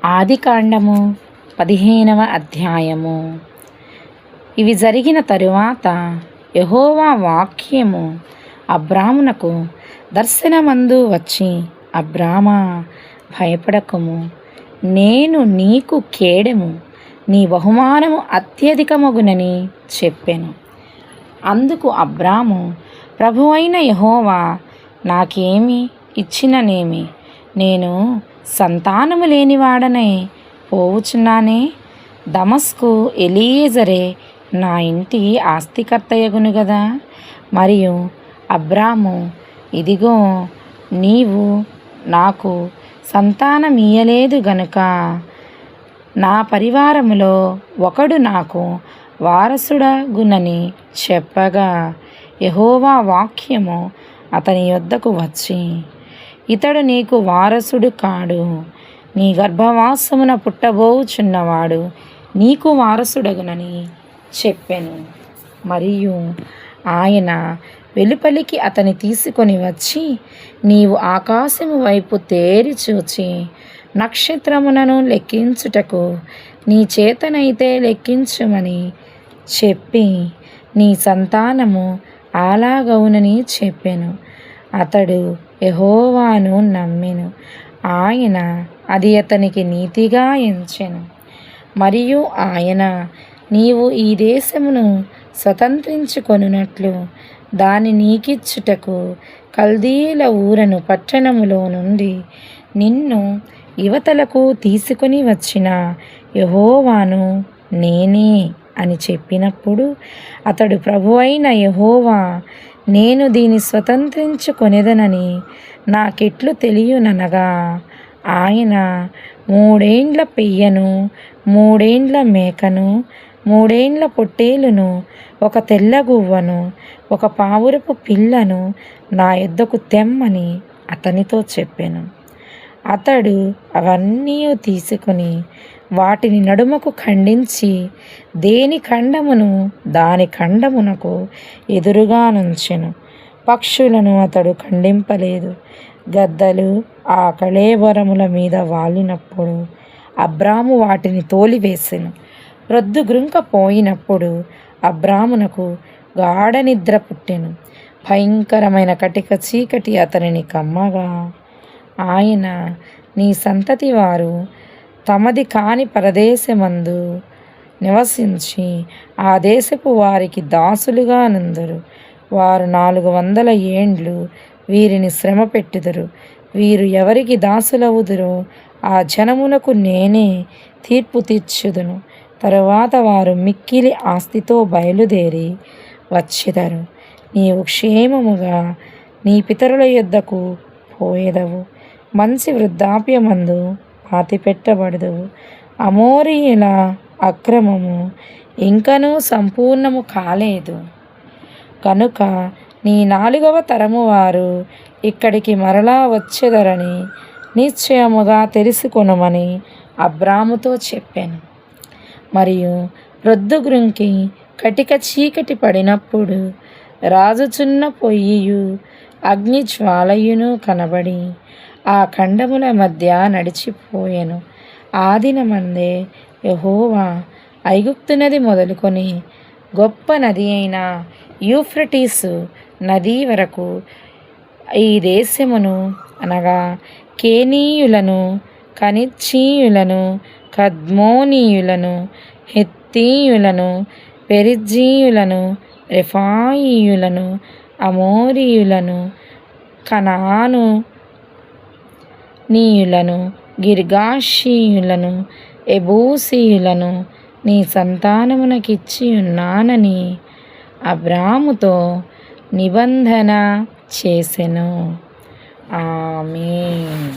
ఆదికాండము 15వ అధ్యాయము. ఇవి జరిగిన తరువాత యెహోవా వాక్యము అబ్రామునకు దర్శనమందు వచ్చి, అబ్రామా, భయపడకుము, నేను నీకు కేడెము, నీ బహుమానము అత్యధికమగునని చెప్పెను. అందుకు అబ్రాము, ప్రభువైన యెహోవా నాకేమి ఇచ్చిననేమి? నేను సంతానము లేనివాడనై పోవుచున్నానే. దమస్కు ఎలీయెజరే నా ఇంటి ఆస్తికర్తయగును గదా. మరియు అబ్రాము, ఇదిగో, నీవు నాకు సంతానమియ్యలేదు గనుక నా పరివారములో ఒకడు నాకు వారసుడగునని చెప్పగా, యెహోవా వాక్యము అతని యొద్దకు వచ్చి, ఇతడు నీకు వారసుడు కాడు, నీ గర్భవాసమున పుట్టబోచున్నవాడు నీకు వారసుడగునని చెప్పెను. మరియు ఆయన వెలుపలికి అతని తీసుకొని వచ్చి, నీవు ఆకాశము వైపు తేరి చూచి నక్షత్రములను లెక్కించుటకు నీ చేతనైతే లెక్కించుమని చెప్పి, నీ సంతానము అలాగవునని చెప్పెను. అతడు యెహోవాను నమ్మెను, ఆయన అది అతనికి నీతిగా ఎంచెను. మరియు ఆయన, నీవు ఈ దేశమును స్వతంత్రించుకొనున్నట్లు దాని నీకిచ్చుటకు కల్దీయుల ఊరను పట్టణములో నుండి నిన్ను యువతలకు తీసుకొని వచ్చిన యెహోవాను నేనే అని చెప్పినప్పుడు, అతడు, ప్రభువైన యెహోవా, నేను దీని స్వతంత్రించుకొనేదనని నాకెట్లు తెలియననగా, ఆయన 3 ఏండ్ల పెయ్యను, 3 ఏండ్ల మేకను, 3 ఏండ్ల పొట్టేలును, ఒక తెల్లగువ్వను, ఒక పావురపు పిల్లను నా యొద్దకు తెమ్మని అతనితో చెప్పెను. అతడు అవన్నీ తీసుకొని వాటిని నడుమకు ఖండించి దేని ఖండమును దాని ఖండమునకు ఎదురుగా నుంచెను. పక్షులను అతడు ఖండింపలేదు. గద్దలు ఆ కళేబరముల మీద వాలినప్పుడు అబ్రాము వాటిని తోలివేసెను. ప్రొద్దుగ్రుంకపోయినప్పుడు అబ్రామునకు గాఢ నిద్ర పుట్టెను. భయంకరమైన కటిక చీకటి అతనిని కమ్మగా, ఆయన, నీ సంతతి వారు తమది కాని పరదేశమందు నివసించి ఆ దేశపు వారికి దాసులుగా నుందురు. వారు 400 ఏండ్లు వీరిని శ్రమ పెట్టుదురు. వీరు ఎవరికి దాసులవుదురో ఆ జనమునకు నేనే తీర్పు తీర్చుదును. తరువాత వారు మిక్కిలి ఆస్తితో బయలుదేరి వచ్చెదరు. నీవు క్షేమముగా నీ పితరుల యొద్దకు పోయెదవు. మంచి వృద్ధాప్యమందు పాతిపెట్టబడదువు. అమోరీయుల అక్రమము ఇంకనూ సంపూర్ణము కాలేదు కనుక నీ 4వ తరము వారు ఇక్కడికి మరలా వచ్చెదరని నిశ్చయముగా తెలుసుకొనుమని అబ్రాముతో చెప్పాను. మరియు ప్రొద్దుగ్రుంకి కటిక చీకటి పడినప్పుడు రాజుచున్న పొయ్యియు అగ్ని జ్వాలయును కనబడి ఆ ఖండముల మధ్య నడిచిపోయెను. ఆ దినమందే యెహోవా ఐగుప్తు నది మొదలుకొని గొప్ప నది అయిన యూఫ్రటీసు నది వరకు ఈ దేశమును, అనగా కేనీయులను, కనిచ్చీయులను, కద్మోనీయులను, హెత్తీయులను, పెరిజ్జీయులను, రెఫాయీయులను, అమోరీయులను, కనాను నీయులను, గిర్గాషీయులను, ఎబూసీయులను నీ సంతానమునకిచ్చి ఉన్నానని అబ్రాముతో నిబంధన చేసెను. ఆమేన్.